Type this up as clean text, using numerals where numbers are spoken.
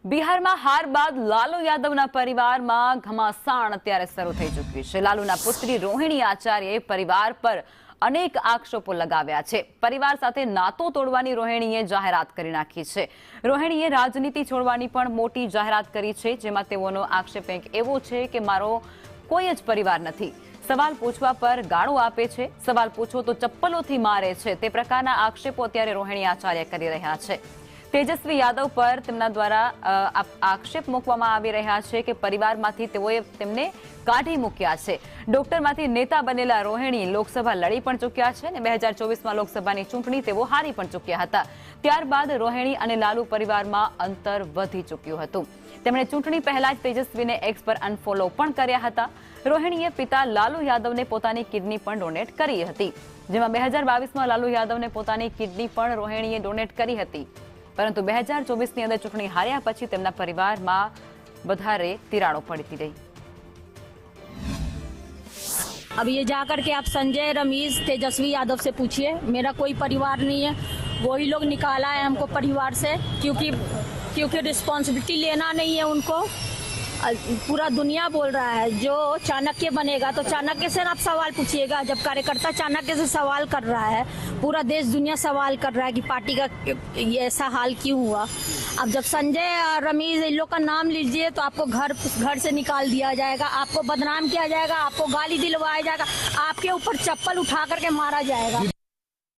બિહારમાં હાર બાદ લાલુ યાદવના પરિવારમાં ઘમાસાણ અત્યારે શરૂ થઈ ચૂક્યું છે। લાલુના પુત્રી રોહિણી આચાર્યએ પરિવાર પર અનેક આક્ષેપો લગાવ્યા છે। પરિવાર સાથે નાતો તોડવાની રોહિણીએ જાહેરાત કરી નાખી છે। રોહિણીએ રાજનીતિ છોડવાની પણ મોટી જાહેરાત કરી છે, જેમાં તેઓનો આક્ષેપ કંઈક એવો છે કે મારો કોઈ જ પરિવાર નથી। સવાલ પૂછવા પર ગાળો આપે છે, સવાલ પૂછો તો ચપ્પલોથી મારે છે। તે પ્રકારના આક્ષેપો અત્યારે રોહિણી આચાર્ય કરી રહ્યા છે। તેજસ્વી યાદવ પર તેમના દ્વારા આક્ષેપ મૂકવામાં આવી રહ્યા છે કે પરિવારમાંથી તેઓએ તેમને કાઢી મૂક્યા છે। ડોક્ટરમાંથી નેતા બનેલા રોહિણી લોકસભા લડી પણ ચૂક્યા છે અને 2024માં લોકસભાની ચૂંટણી તેઓ હારી પણ ચૂક્યા હતા। ત્યારબાદ રોહિણી અને લાલુ પરિવારમાં અંતર વધી ચૂક્યું હતું। તેમણે ચૂંટણી પહેલા જ તેજસ્વીને એક્સ પર અનફોલો પણ કર્યા હતા। રોહિણીએ પિતા લાલુ યાદવને પોતાની કિડની પણ ડોનેટ કરી હતી, જેમાં 2022માં લાલુ યાદવને પોતાની કિડની પણ રોહિણીએ ડોનેટ કરી હતી, પરંતુ 2024ની અંદર ચૂંટણી હાર્યા પછી તેમના પરિવારમાં વધારે તિરાડો પડતી રહી। अब ये जाकर के आप संजय, रमीज, तेजस्वी यादव से पूछिए, मेरा कोई परिवार नहीं है। वही लोग निकाला है हमको परिवार से, क्योंकि रिस्पॉन्सिबिलिटी लेना नहीं है उनको। पूरा दुनिया बोल रहा है जो चाणक्य बनेगा तो चाणक्य से आप सवाल पूछिएगा। जब कार्यकर्ता चाणक्य से सवाल कर रहा है, पूरा देश दुनिया सवाल कर रहा है कि पार्टी का ये ऐसा हाल क्यों हुआ। अब जब संजय और रमीज इन लोग का नाम लीजिए तो आपको घर से निकाल दिया जाएगा, आपको बदनाम किया जाएगा, आपको गाली दिलवाया जाएगा, आपके ऊपर चप्पल उठा करके मारा जाएगा।